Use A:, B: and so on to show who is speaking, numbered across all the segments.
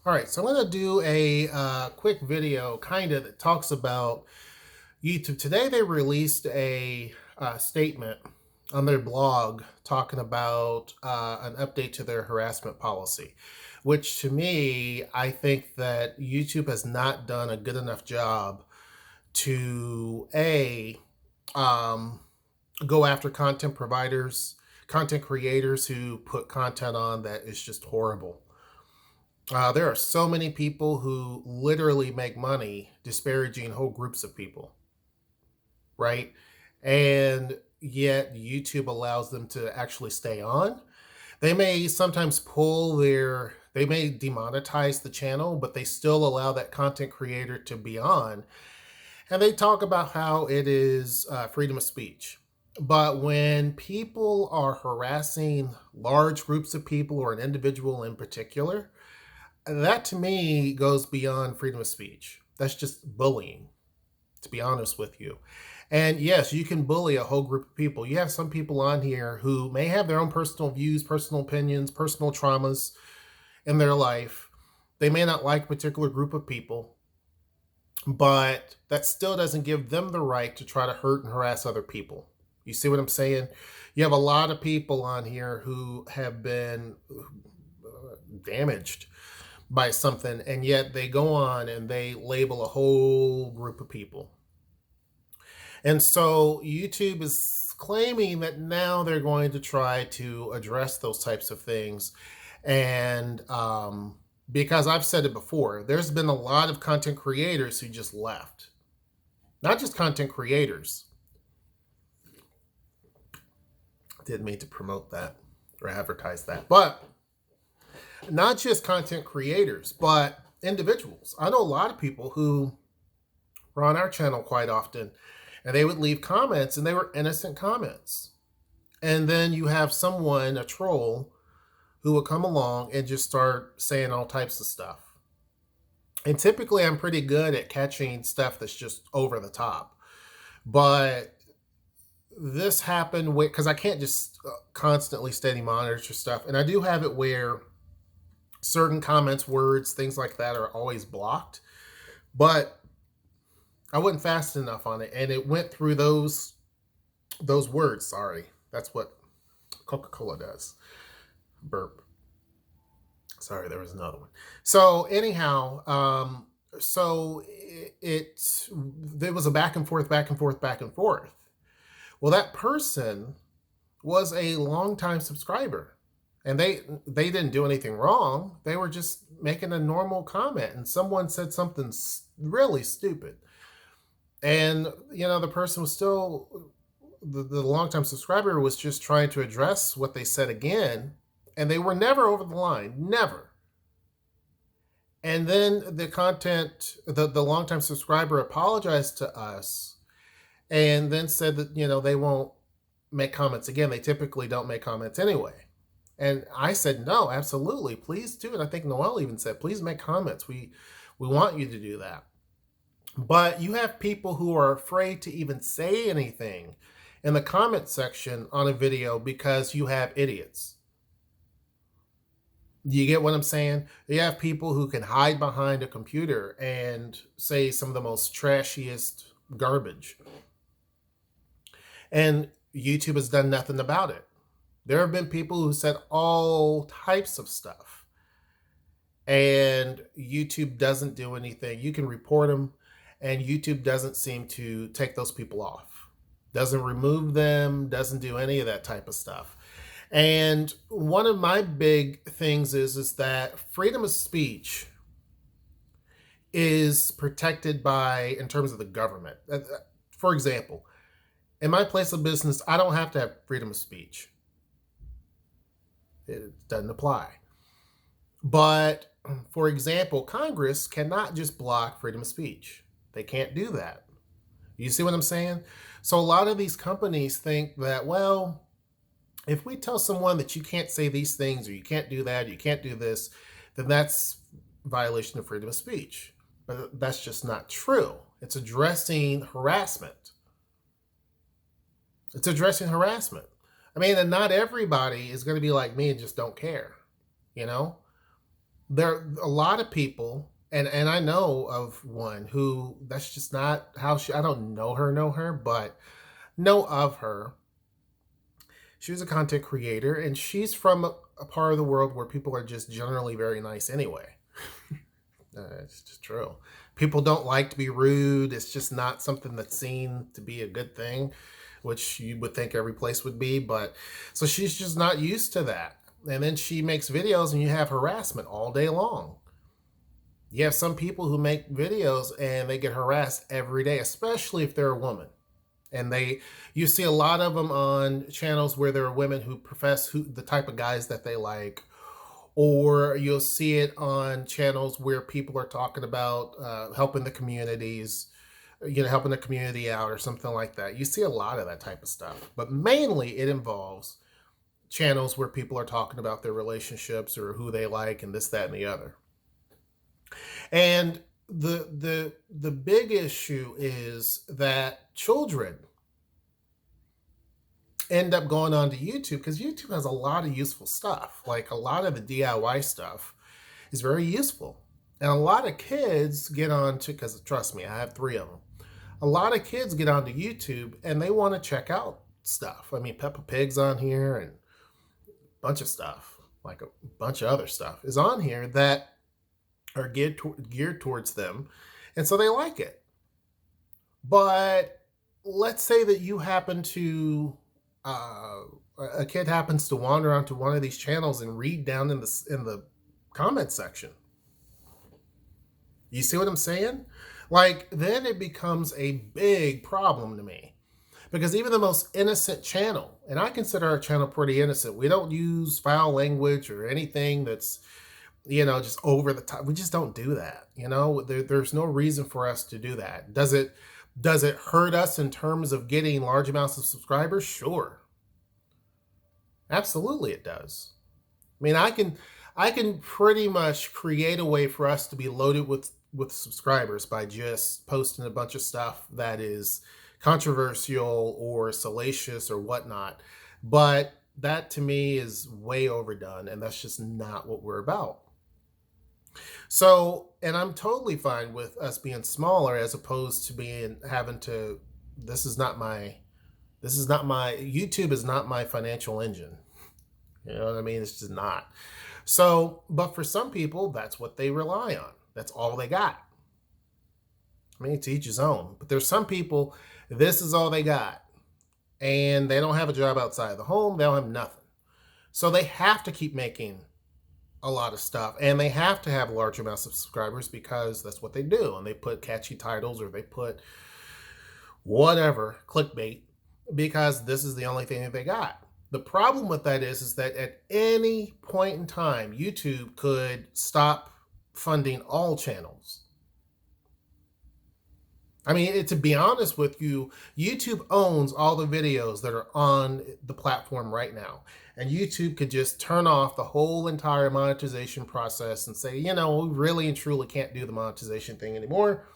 A: All right, so I'm going to do a quick video kind of that talks about YouTube. Today they released a statement on their blog talking about an update to their harassment policy, which to me, I think that YouTube has not done a good enough job to um, go after content providers, content creators who put content on that is just horrible. There are so many people who literally make money disparaging whole groups of people, right? And yet YouTube allows them to actually stay on. They may sometimes they may demonetize the channel, but they still allow that content creator to be on. And they talk about how it is freedom of speech. But when people are harassing large groups of people or an individual in particular, that to me goes beyond freedom of speech. That's just bullying, to be honest with you. And yes, you can bully a whole group of people. You have some people on here who may have their own personal views, personal opinions, personal traumas in their life. They may not like a particular group of people, but that still doesn't give them the right to try to hurt and harass other people. You see what I'm saying? You have a lot of people on here who have been damaged by something, and yet they go on and they label a whole group of people. And so YouTube is claiming that now they're going to try to address those types of things. And because I've said it before, there's been a lot of content creators who just left. Not just content creators. Didn't mean to promote that or advertise that, but not just content creators, but individuals. I know a lot of people who were on our channel quite often, and they would leave comments, and they were innocent comments. And then you have someone, a troll, who will come along and just start saying all types of stuff. And typically I'm pretty good at catching stuff that's just over the top. But this happened because I can't just constantly steady monitor stuff. And I do have it where certain comments, words, things like that are always blocked. But I wasn't fast enough on it, and it went through those words. Sorry, that's what Coca-Cola does. Burp. Sorry, there was another one. So anyhow, there was a back and forth, back and forth, back and forth. Well, that person was a longtime subscriber, and they didn't do anything wrong. They were just making a normal comment, and someone said something really stupid. And the person was still the longtime subscriber was just trying to address what they said again, and they were never over the line, never. And then the longtime subscriber apologized to us, and then said that they won't make comments again. They typically don't make comments anyway. And I said, no, absolutely, please do. And I think Noel even said, please make comments. We want you to do that. But you have people who are afraid to even say anything in the comment section on a video because you have idiots. You get what I'm saying? You have people who can hide behind a computer and say some of the most trashiest garbage. And YouTube has done nothing about it. There have been people who said all types of stuff, and YouTube doesn't do anything. You can report them, and YouTube doesn't seem to take those people off, doesn't remove them, doesn't do any of that type of stuff. And one of my big things is that freedom of speech is protected in terms of the government. For example, in my place of business, I don't have to have freedom of speech. It doesn't apply. But for example, Congress cannot just block freedom of speech. They can't do that. You see what I'm saying? So a lot of these companies think that, well, if we tell someone that you can't say these things, or you can't do that, you can't do this, then that's violation of freedom of speech. But that's just not true. It's addressing harassment. It's addressing harassment. I mean, and not everybody is going to be like me and just don't care, you know? There are a lot of people, and I know of one who that's just not how she. I don't know her, but know of her. She was a content creator, and she's from a part of the world where people are just generally very nice anyway. It's just true. People don't like to be rude. It's just not something that's seen to be a good thing, which you would think every place would be. But so she's just not used to that. And then she makes videos, and you have harassment all day long. You have some people who make videos and they get harassed every day, especially if they're a woman. And you see a lot of them on channels where there are women who profess the type of guys that they like, or you'll see it on channels where people are talking about helping the communities, helping the community out or something like that. You see a lot of that type of stuff, but mainly it involves channels where people are talking about their relationships or who they like and this, that, and the other. And the big issue is that children end up going onto YouTube because YouTube has a lot of useful stuff. Like a lot of the DIY stuff is very useful. And a lot of kids get onto, because trust me, I have 3 of them. A lot of kids get onto YouTube and they want to check out stuff. I mean, Peppa Pig's on here and a bunch of stuff, like a bunch of other stuff is on here that are geared towards them. And so they like it. But let's say that you happen to a kid happens to wander onto one of these channels and read down in the comment section. You see what I'm saying? Like, then it becomes a big problem to me, because even the most innocent channel, and I consider our channel pretty innocent. We don't use foul language or anything that's just over the top. We just don't do that. There's no reason for us to do that. Does it hurt us in terms of getting large amounts of subscribers? Sure. Absolutely it does. I mean, I can pretty much create a way for us to be loaded with subscribers by just posting a bunch of stuff that is controversial or salacious or whatnot. But that to me is way overdone, and that's just not what we're about. So, and I'm totally fine with us being smaller as opposed to having to, YouTube is not my financial engine. You know what I mean? It's just not. So, but for some people, that's what they rely on. That's all they got. I mean, to each his own. But there's some people, this is all they got. And they don't have a job outside the home. They don't have nothing. So they have to keep making a lot of stuff, and they have to have large amounts of subscribers because that's what they do. And they put catchy titles, or they put whatever, clickbait, because this is the only thing that they got. The problem with that is that at any point in time, YouTube could stop funding all channels. I mean, to be honest with you, YouTube owns all the videos that are on the platform right now. And YouTube could just turn off the whole entire monetization process and say, we really and truly can't do the monetization thing anymore.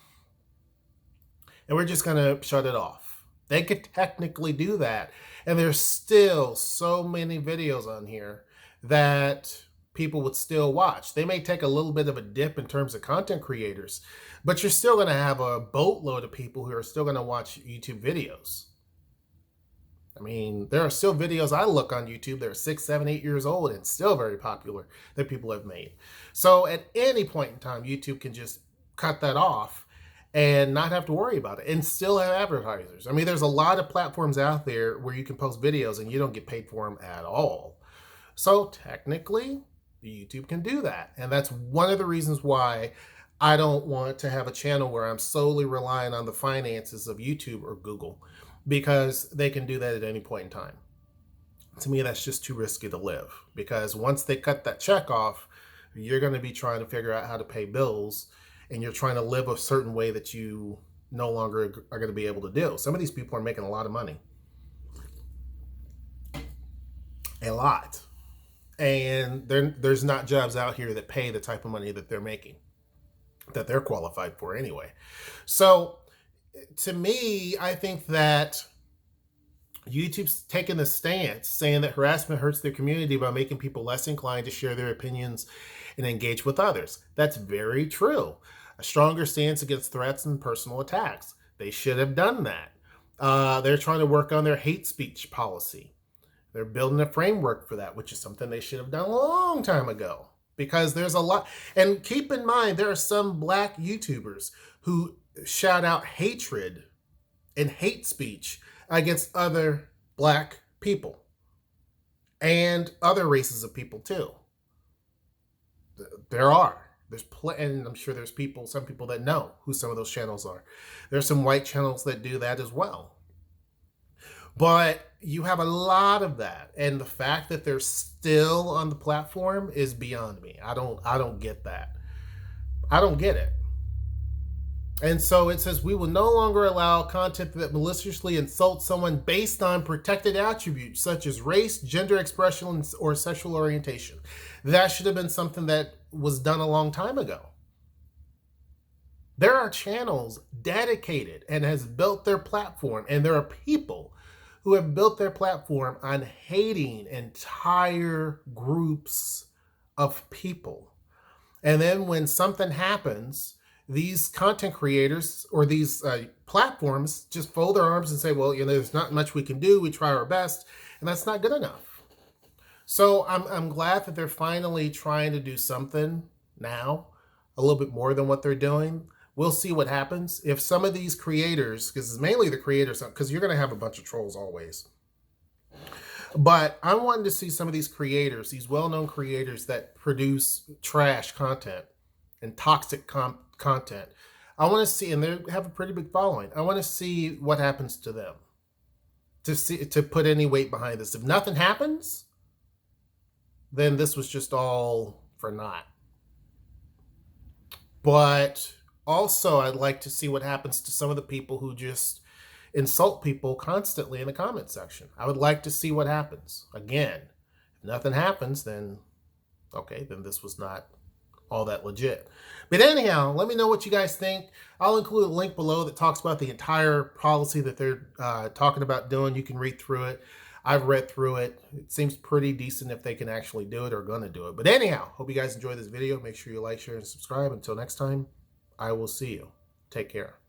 A: And we're just going to shut it off. They could technically do that. And there's still so many videos on here that people would still watch. They may take a little bit of a dip in terms of content creators, but you're still going to have a boatload of people who are still going to watch YouTube videos. I mean, there are still videos I look on YouTube that are 6, 7, 8 years old and still very popular that people have made. So at any point in time, YouTube can just cut that off and not have to worry about it and still have advertisers. I mean, there's a lot of platforms out there where you can post videos and you don't get paid for them at all. So technically, YouTube can do that. And that's one of the reasons why I don't want to have a channel where I'm solely relying on the finances of YouTube or Google, because they can do that at any point in time. To me, that's just too risky to live, because once they cut that check off, you're going to be trying to figure out how to pay bills, and you're trying to live a certain way that you no longer are going to be able to do. Some of these people are making a lot of money. A lot. And there's not jobs out here that pay the type of money that they're making, that they're qualified for anyway. So to me, I think that YouTube's taken the stance saying that harassment hurts their community by making people less inclined to share their opinions and engage with others. That's very true. A stronger stance against threats and personal attacks. They should have done that. They're trying to work on their hate speech policy. They're building a framework for that, which is something they should have done a long time ago. Because there's a lot, and keep in mind, there are some Black YouTubers who shout out hatred and hate speech against other Black people and other races of people too. There are. And I'm sure there's some people that know who some of those channels are. There's some white channels that do that as well. But you have a lot of that, and the fact that they're still on the platform is beyond me. I don't get that. I don't get it. And so it says, we will no longer allow content that maliciously insults someone based on protected attributes such as race, gender expression, or sexual orientation. That should have been something that was done a long time ago. There are channels dedicated and has built their platform, and there are people who have built their platform on hating entire groups of people. And then when something happens, these content creators or these platforms just fold their arms and say, well, there's not much we can do. We try our best, and that's not good enough. So I'm glad that they're finally trying to do something now, a little bit more than what they're doing. We'll see what happens. If some of these creators, because it's mainly the creators, because you're going to have a bunch of trolls always. But I'm wanting to see some of these creators, these well-known creators that produce trash content and toxic content. I want to see, and they have a pretty big following. I want to see what happens to them, to put any weight behind this. If nothing happens, then this was just all for naught. But also, I'd like to see what happens to some of the people who just insult people constantly in the comment section. I would like to see what happens. Again, if nothing happens, then okay, then this was not all that legit. But anyhow, let me know what you guys think. I'll include a link below that talks about the entire policy that they're talking about doing. You can read through it. I've read through it. It seems pretty decent if they can actually do it or going to do it. But anyhow, hope you guys enjoy this video. Make sure you like, share, and subscribe. Until next time, I will see you. Take care.